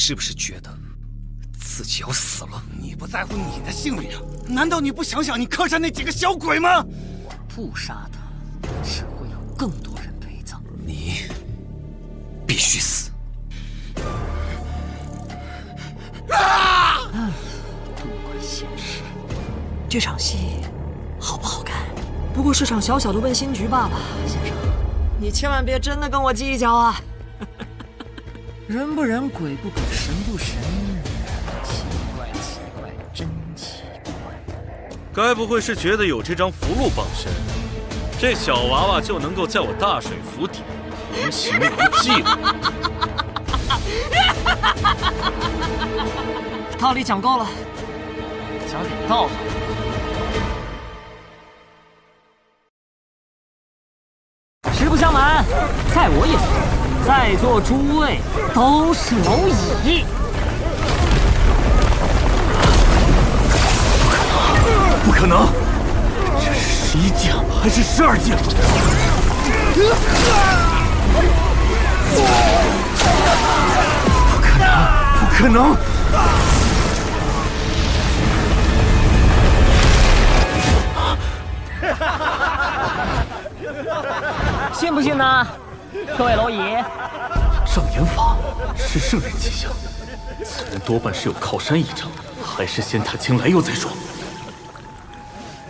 是不是觉得自己要死了？你不在乎你的性命，难道你不想想你客栈那几个小鬼吗？我不杀他，只会有更多人陪葬。你必须死！不管现实，这场戏好不好看？不过是场小小的温馨局罢了，先生，你千万别真的跟我计较啊！人不人，鬼不鬼，神不神，奇怪奇怪，真奇怪。该不会是觉得有这张符箓傍身，这小娃娃就能够在我大水府邸横行无忌了？道理讲够了，讲点道行。实不相瞒，在我眼中，在座诸位都是蝼蚁。不可能！这是11将还是12将？不可能！信不信呢？各位蝼蚁，障眼法是圣人气象，此人多半是有靠山倚仗，还是先探清来由再说。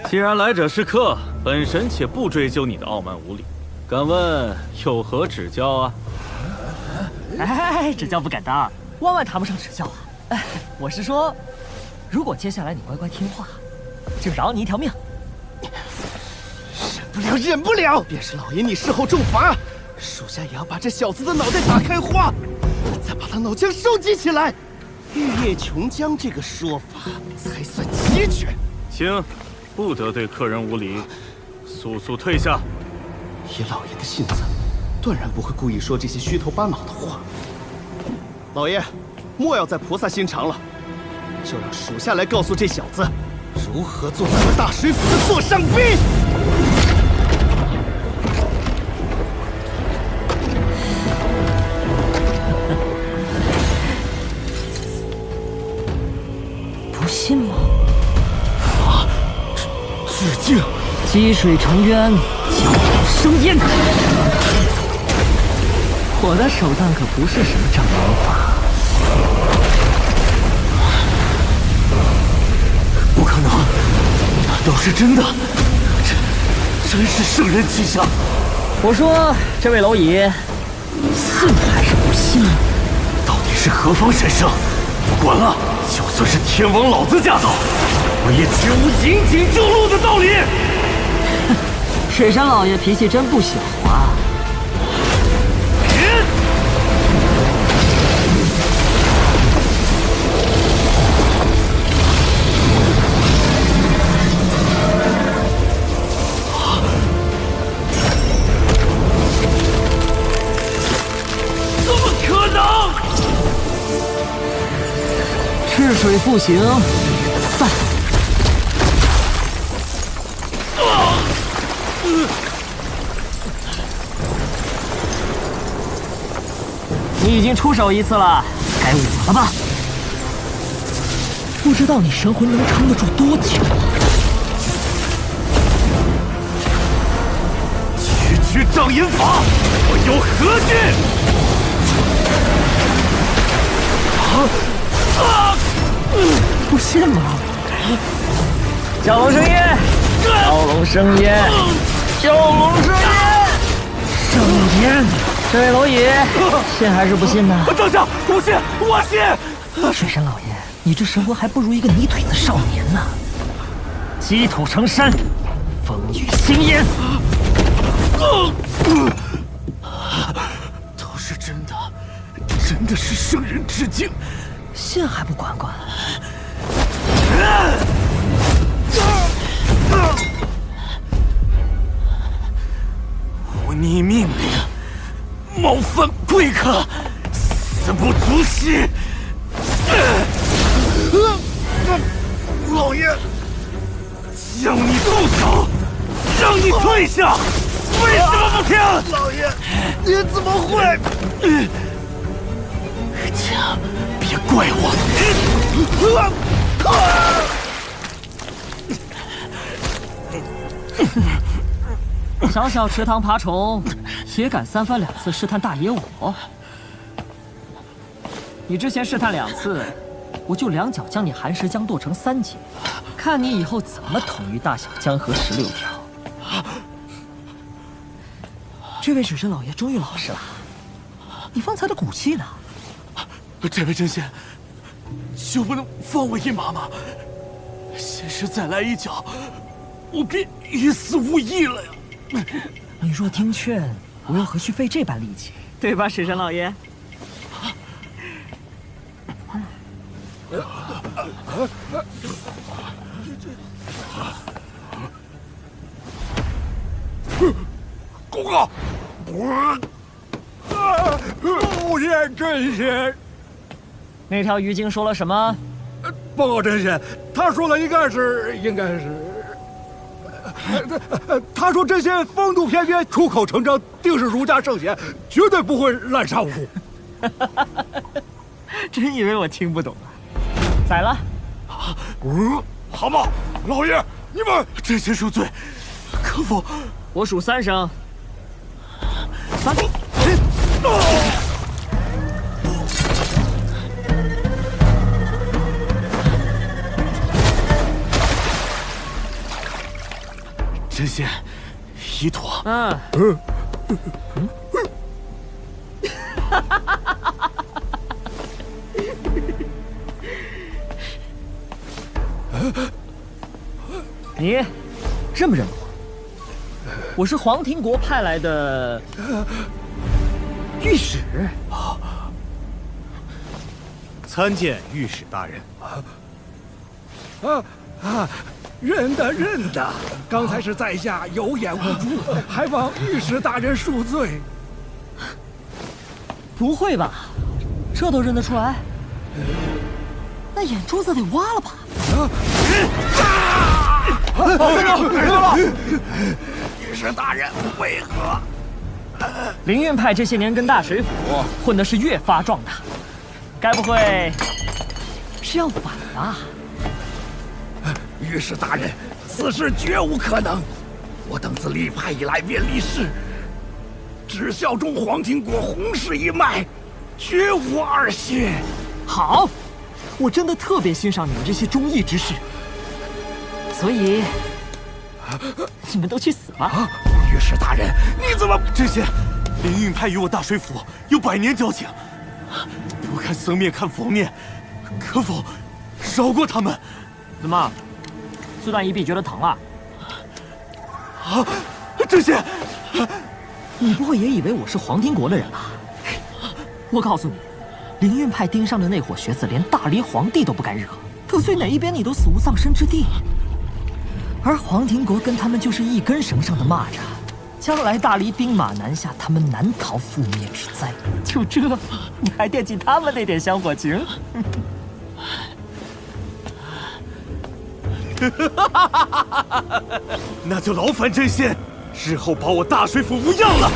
既然来者是客，本神且不追究你的傲慢无礼，敢问有何指教啊？哎，指教不敢当，万万谈不上指教啊。哎，我是说，如果接下来你乖乖听话，就饶你一条命。忍不了！便是老爷你事后重罚，属下也要把这小子的脑袋打开花，再把他脑浆收集起来。玉液琼浆这个说法才算齐全。请，不得对客人无礼，速速退下。以老爷的性子，断然不会故意说这些虚头巴脑的话。老爷，莫要再菩萨心肠了，就让属下来告诉这小子，如何做咱们大水府的座上宾。不信吗？致敬！积水成渊，搅土生烟。我的手段可不是什么障眼法。不可能！难道是真的？真是圣人气象！我说，这位蝼蚁，信还是不信？到底是何方神圣？不管了，就算是天王老子驾到，我也绝无引颈就戮的道理。水山老爷脾气真不小啊！怎么可能？赤水不行，散。你已经出手一次了，该我了吧？不知道你神魂能撑得住多久啊？区区障眼法，我有何惧？不信吗？蛟龙生烟，蛟龙生烟，蛟龙生烟，生烟！这位蝼蚁，信还是不信呢？等下，我信，我信！水山老爷，你这神魂还不如一个泥腿子少年呢！积土成山，风雨兴烟。都是真的，真的是圣人致敬。信还不管管？忤逆命令，冒犯贵客，死不足惜。老爷，叫你住手，让你退下，为什么不听？老爷，您怎么会？家，不别怪我！小小池塘爬虫，也敢三番两次试探大爷我？你之前试探2次，我就2脚将你寒食江剁成3截，看你以后怎么统一大小江河16条。这位水神老爷终于老实了，你方才的骨气呢？这位真仙，就不能放我一马吗？仙师再来一脚，我便于死无益了呀！你若听劝，我又何须费这般力气，对吧，水神老爷？公告，不见真仙。那条鱼精说了什么？报告真仙，他说了，应该是，他说真仙风度翩翩，出口成章，定是儒家圣贤，绝对不会滥杀无辜。真以为我听不懂啊？宰了！好嘛，老爷，你们真仙恕罪，可否？我数3声。3。真仙，一妥。你认不认得我？我是黄庭国派来的御史。参见御史大人。认得，刚才是在下有眼无珠，还望御史大人恕罪。不会吧？这都认得出来？那眼珠子得挖了吧？御史大人为何？灵运派这些年跟大水府混的是越发壮大，该不会是要反吧？御史大人，此事绝无可能。我等自立派以来便立誓，只效忠黄庭国洪氏一脉，绝无二心。好，我真的特别欣赏你们这些忠义之士，所以你们都去死吧！御史大人，你怎么？真仙，灵运派与我大水府有100年交情，不看僧面看佛面，可否饶过他们？怎么，自断一臂觉得疼啊？真仙，你不会也以为我是黄庭国的人吧？我告诉你，灵运派盯上的那伙学子，连大黎皇帝都不敢惹，得罪哪一边你都死无葬身之地。而黄庭国跟他们就是一根绳上的蚂蚱，将来大黎兵马南下，他们难逃覆灭之灾。就这，你还惦记他们那点香火情？那就劳烦真仙，日后把我大水府无恙了。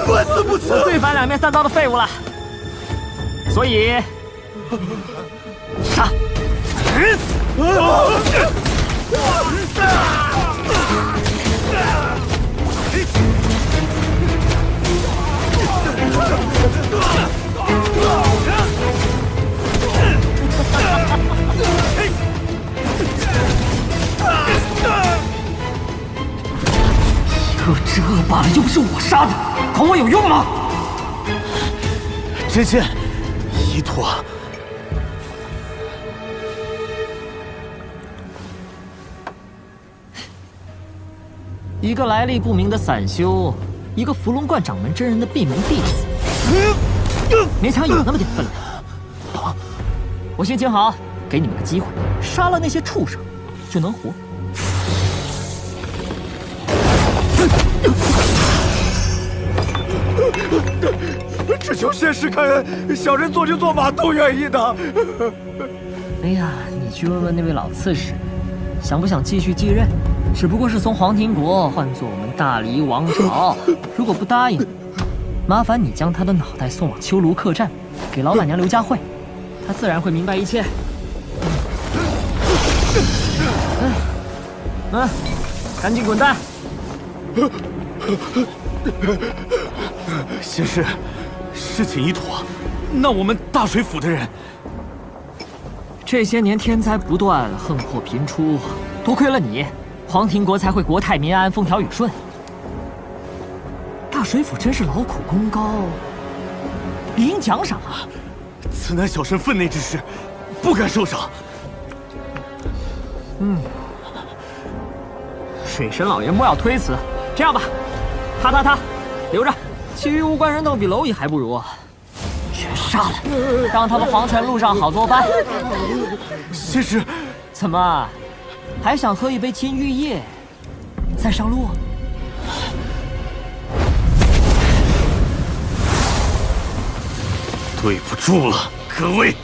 官司不辞，最烦两面3刀的废物了，所以杀！就这罢了，又不是我杀的，管我有用吗？真仙，一妥。一个来历不明的散修，一个伏龙观掌门真人的闭门弟子，勉强有那么点分量。我心情好，给你们个机会，杀了那些畜生，就能活。只求仙师开恩，小人做牛做马都愿意的。哎呀，你去问问那位老刺史，想不想继续继任？只不过是从黄庭国换做我们大黎王朝。如果不答应，麻烦你将他的脑袋送往秋卢客栈，给老板娘刘佳慧，她自然会明白一切。赶紧滚蛋！仙师，事情已妥，那我们大水府的人，这些年天灾不断，横祸频出，多亏了你，黄庭国才会国泰民安，风调雨顺。大水府真是劳苦功高，理应奖赏啊！此乃小臣分内之事，不敢受赏。水神老爷莫要推辞，这样吧，他留着，其余无关人等比蝼蚁还不如，全杀了，让他们黄泉路上好作伴。仙师，怎么，还想喝一杯金玉液，再上路？对不住了，各位。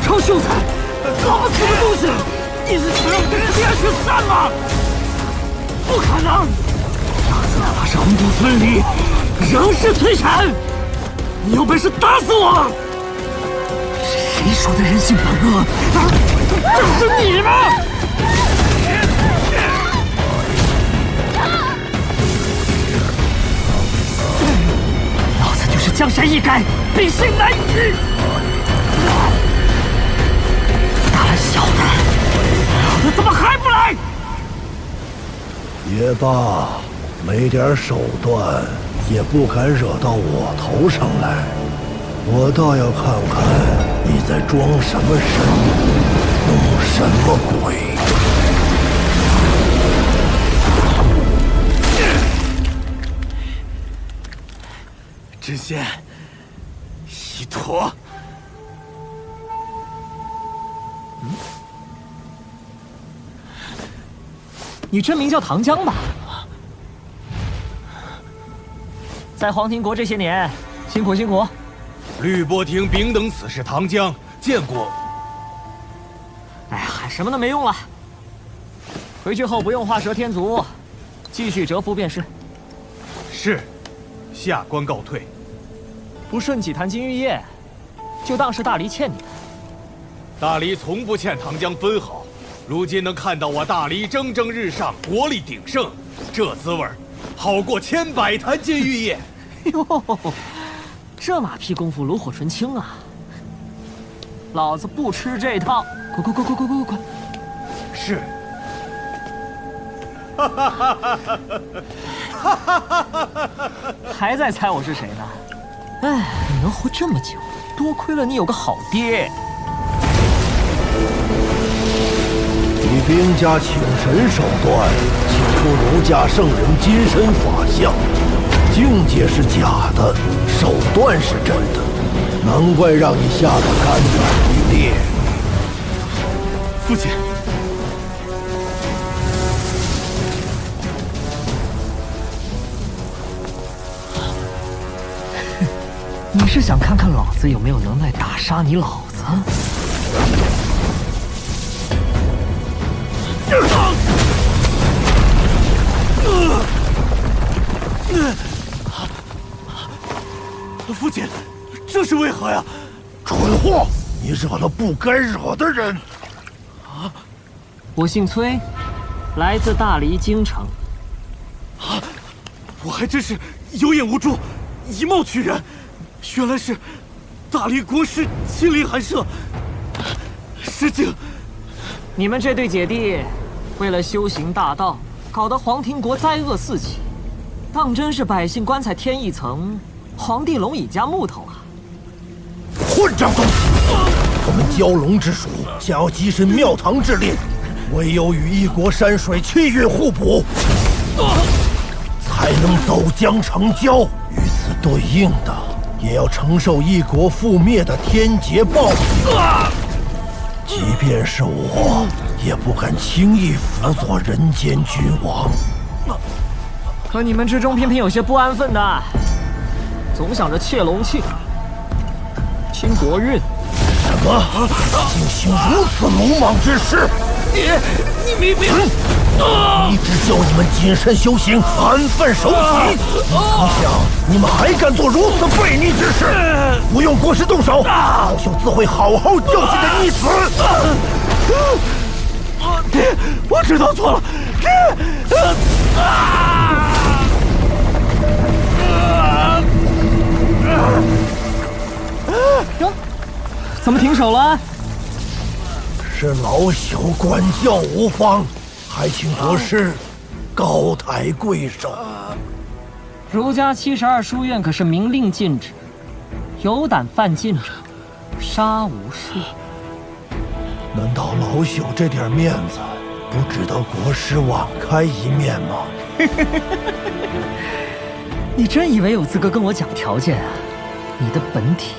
臭秀才，老子什么东西？你是想让我跟人家去散吗？不可能！老子哪怕是红土分离，仍是摧残。你有本事打死我！是谁说的人性本恶？就是你吗？老子就是江山易改，秉性难移。小的，老子怎么还不来？也罢，没点手段也不敢惹到我头上来。我倒要看看你在装什么神，弄什么鬼。知县，一坨。你真名叫唐江吧？在黄庭国这些年，辛苦辛苦。律波廷丙等此事唐江，见过。哎呀，喊什么都没用了。回去后不用画蛇添足，继续蛰伏便是。是，下官告退。不顺几坛金玉液，就当是大黎欠你的。大黎从不欠唐江分毫。如今能看到我大黎蒸蒸日上，国力鼎盛，这滋味好过100坛金玉液。哟，这马屁功夫炉火纯青啊！老子不吃这套，滚！是。还在猜我是谁呢？哎，你能活这么久，多亏了你有个好爹。以兵家请神手段，请出儒家圣人金身法相，境界是假的，手段是真的，难怪让你吓得肝胆欲裂。父亲，你是想看看老子有没有能耐打杀你老子？父亲，这是为何呀？蠢货！你惹了不该惹的人。我姓崔，来自大黎京城。我还真是有眼无珠，以貌取人，原来是大黎国师亲临寒舍。失敬。你们这对姐弟，为了修行大道，搞得黄庭国灾厄四起，当真是百姓棺材添一层，皇帝龙椅加木头啊！混账东西！们蛟龙之属想要跻身庙堂之列，唯有与一国山水气运互补，才能走江成蛟。与此对应的，也要承受一国覆灭的天劫暴击。即便是我，也不敢轻易辅佐人间君王。可你们之中偏偏有些不安分的，总想着窃龙庆、清国运。什么？竟行如此鲁莽之事！你明明……一直教你们谨慎修行，安分守己。曾想你们还敢做如此悖逆之事？不用国师动手，老朽自会好好教训这逆子。爹，我知道错了。哟，怎么停手了？是老朽管教无方，还请国师高抬贵手。儒家72书院可是明令禁止，有胆犯禁者，杀无赦。难道老朽这点面子，不值得国师网开一面吗？你真以为有资格跟我讲条件啊？你的本体，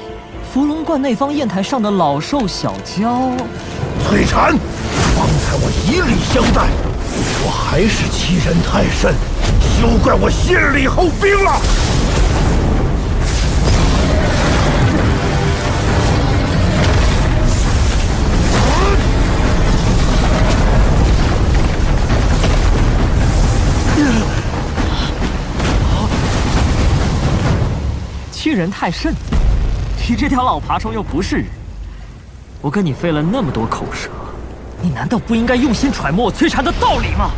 伏龙观内方砚台上的老兽小蛟。翠蝉，方才我以礼相待，我还是欺人太甚，休怪我先礼后兵了。欺人太甚，你这条老爬虫又不是人。我跟你费了那么多口舌，你难道不应该用心揣摩我摧残的道理吗？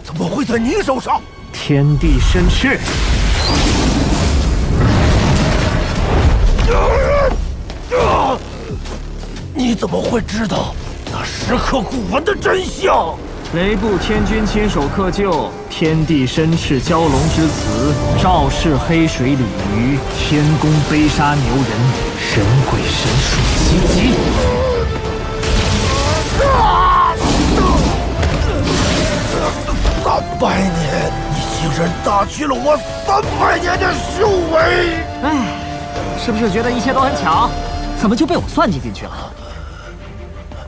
怎么会在你手上？天地生翅。你怎么会知道那石刻古文的真相？雷部天君亲手刻就，天地生翅蛟龙之词，赵氏黑水鲤鱼，天宫飞沙牛人，神鬼神术袭击。300年，你竟然打去了我300年的修为！哎，是不是觉得一切都很巧？怎么就被我算计进去了？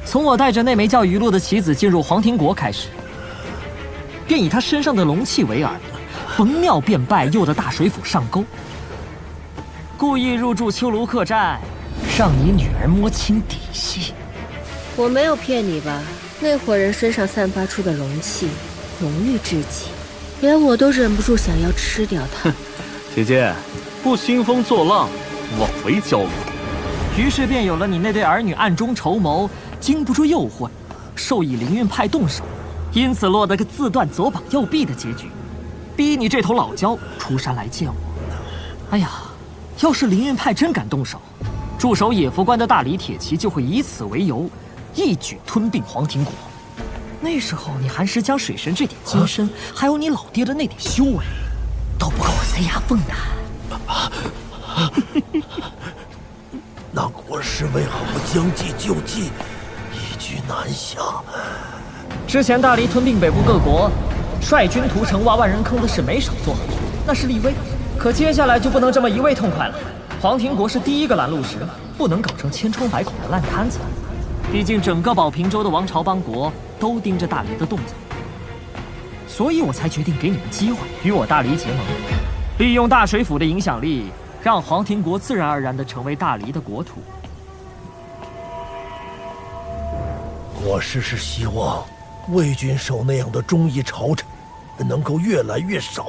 从我带着那枚叫鱼露的棋子进入黄庭国开始，便以他身上的龙气为饵，逢庙便拜，诱得大水府上钩，故意入住秋卢客栈，让你女儿摸清底细。我没有骗你吧？那伙人身上散发出的龙气，浓郁至极，连我都忍不住想要吃掉它。姐姐，不兴风作浪，枉为蛟龙。于是便有了你那对儿女暗中筹谋，经不住诱惑，授意灵运派动手，因此落得个自断左膀右臂的结局，逼你这头老蛟出山来见我。哎呀，要是灵运派真敢动手，驻守野福关的大理铁骑就会以此为由，一举吞并黄庭国。那时候你寒食江水神这点金身，还有你老爹的那点修为，都不够我塞牙缝的。那国师为何不将计就计，一举南下？之前大黎吞并北部各国，率军屠城挖万人坑的事没少做，那是立威。可接下来就不能这么一味痛快了。黄庭国是第一个拦路石，不能搞成千疮百孔的烂摊子。毕竟整个保平州的王朝邦国都盯着大黎的动作，所以我才决定给你们机会，与我大黎结盟，利用大水府的影响力，让黄庭国自然而然地成为大黎的国土。国师是希望魏郡守那样的忠义朝臣能够越来越少，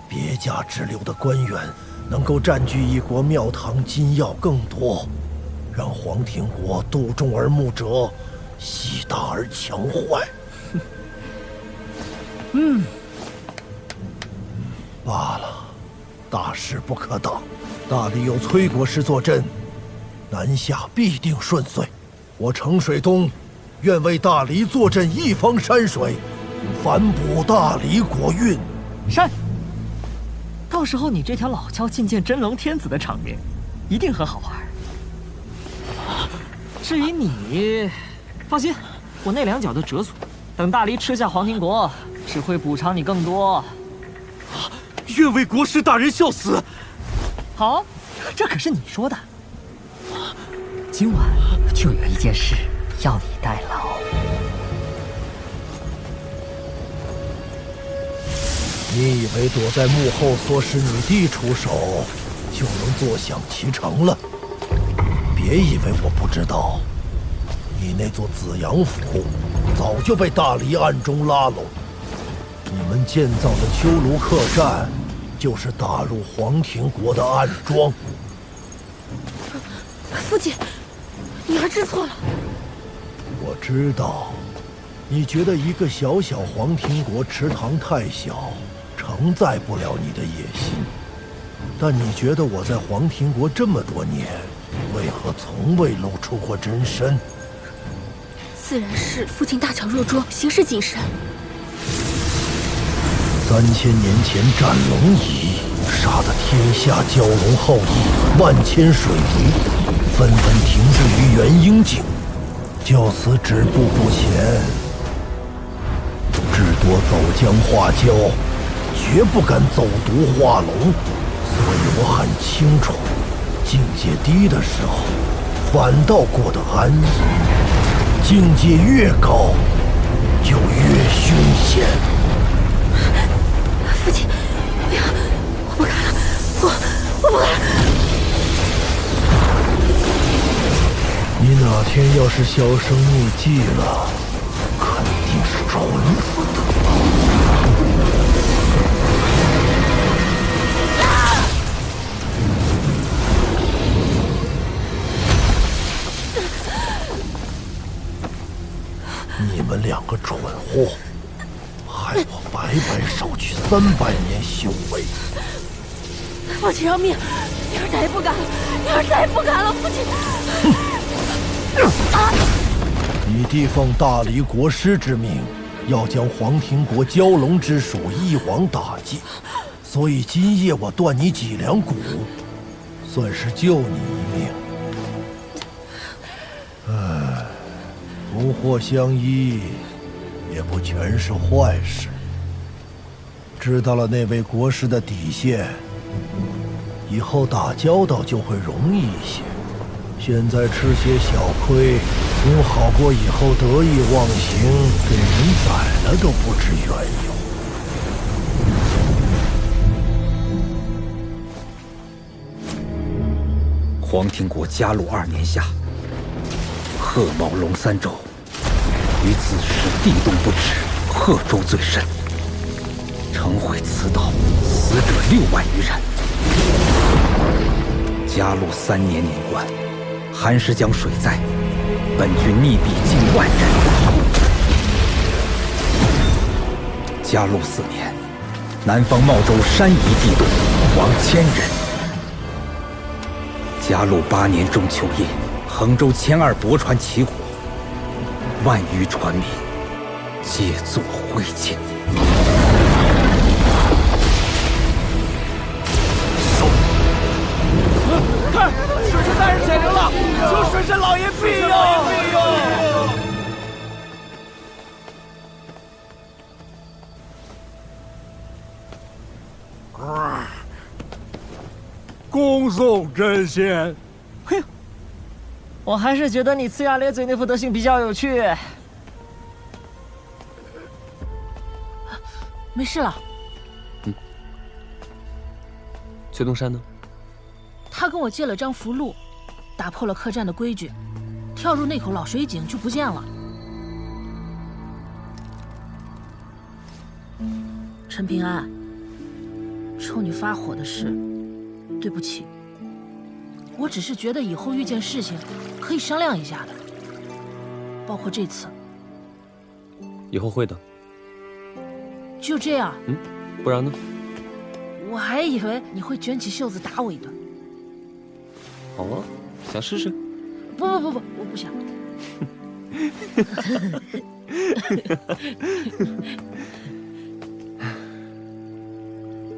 别驾之流的官员能够占据一国庙堂金要更多，让黄庭国度众而目折，习大而强坏。罢了，大事不可挡。大理有崔国师坐镇，南下必定顺遂。我程水东愿为大黎坐镇一方山水，反哺大理国运。是。到时候你这条老蛟觐见真龙天子的场面，一定很好玩。至于你，放心，我那2脚的折损，等大黎吃下黄庭国，只会补偿你更多。愿为国师大人效死。好，这可是你说的。今晚就有一件事要你代劳。你以为躲在幕后唆使你弟出手，就能坐享其成了？别以为我不知道，你那座紫阳府早就被大黎暗中拉拢。你们建造的丘庐客栈，就是打入黄庭国的暗桩。父亲，女儿知错了。我知道，你觉得一个小小黄庭国池塘太小，承载不了你的野心。但你觉得我在黄庭国这么多年，为何从未露出过真身？自然是父亲大巧若拙，行事谨慎。3000年前斩龙仪，杀得天下蛟龙好逸，万千水族纷纷停滞于元婴境，就此止步不前。至多走江化蛟，绝不敢走毒化龙。所以我很清楚，境界低的时候，反倒过得安逸；境界越高，就越凶险。父亲，不要，我不敢了，我不敢了。你哪天要是销声匿迹了，肯定是蠢死的。你们2个蠢货，害我白白少去300年修为。父亲饶命，女儿再也不敢了，女儿再也不敢了，父亲。你弟奉大黎国师之命，要将黄庭国蛟龙之属一网打尽，所以今夜我断你脊梁骨，算是救你一命。唉，福祸相依，也不全是坏事。知道了那位国师的底线，以后打交道就会容易一些。现在吃些小亏，总好过以后得意忘形，给人宰了都不知缘由。黄庭国嘉禄2年夏，鹤毛龙3州，于此时地动不止，贺州最甚，城毁此岛，死者6万余人。嘉禄3年年关，寒食江水灾，本军溺毙近10000人。嘉禄4年，南方茂州山夷地动，亡1000人。嘉禄8年中秋夜，衡州千二驳船起火，万余船民皆作灰烬。看，水神大人显灵了，求水神老爷庇佑！恭送真仙。嘿呦，我还是觉得你呲牙咧嘴那副德行比较有趣。没事了。崔东山呢？他跟我借了张符箓，打破了客栈的规矩，跳入那口老水井就不见了。陈平安，冲你发火的事，对不起。我只是觉得以后遇见事情可以商量一下的，包括这次。以后会的。就这样。不然呢？我还以为你会卷起袖子打我一顿。好啊，想试试？不，我不想。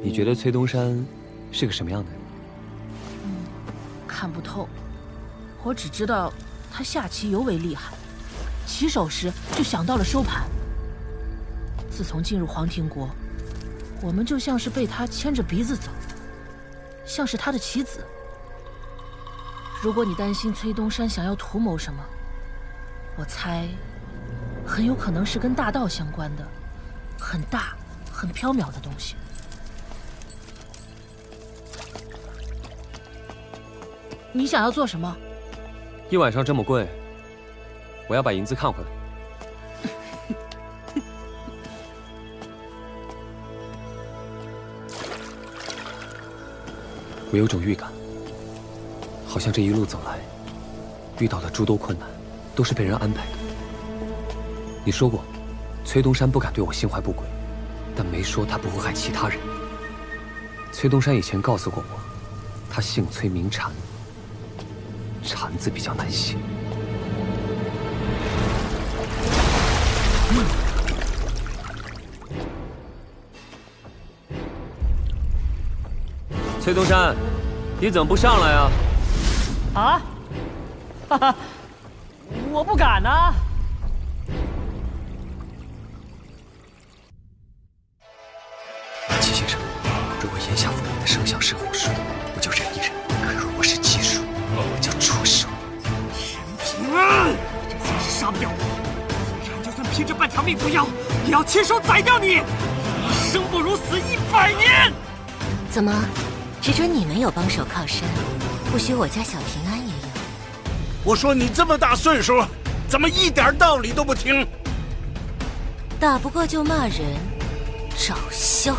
你觉得崔东山是个什么样的人？看不透，我只知道他下棋尤为厉害，起手时就想到了收盘。自从进入黄庭国，我们就像是被他牵着鼻子走，像是他的棋子。如果你担心崔东山想要图谋什么，我猜很有可能是跟大道相关的，很大、很缥缈的东西。你想要做什么？一晚上这么贵，我要把银子看回来。我有种预感，好像这一路走来，遇到的诸多困难，都是被人安排的。你说过，崔东山不敢对我心怀不轨，但没说他不会害其他人。崔东山以前告诉过我，他姓崔名禅，禅字比较难写。崔东山，你怎么不上来啊？啊？哈哈，我不敢呐。齐先生，如果眼下府里的圣像是武术，我就忍一忍；可如果是技术，我就出手。平安，你这次是杀不掉我，虽然就算拼着半条命不要，也要亲手宰掉你！生不如死100年！怎么，只准你们有帮手靠山，不许我家小平安也有？我说你这么大岁数，怎么一点道理都不听？打不过就骂人，找笑。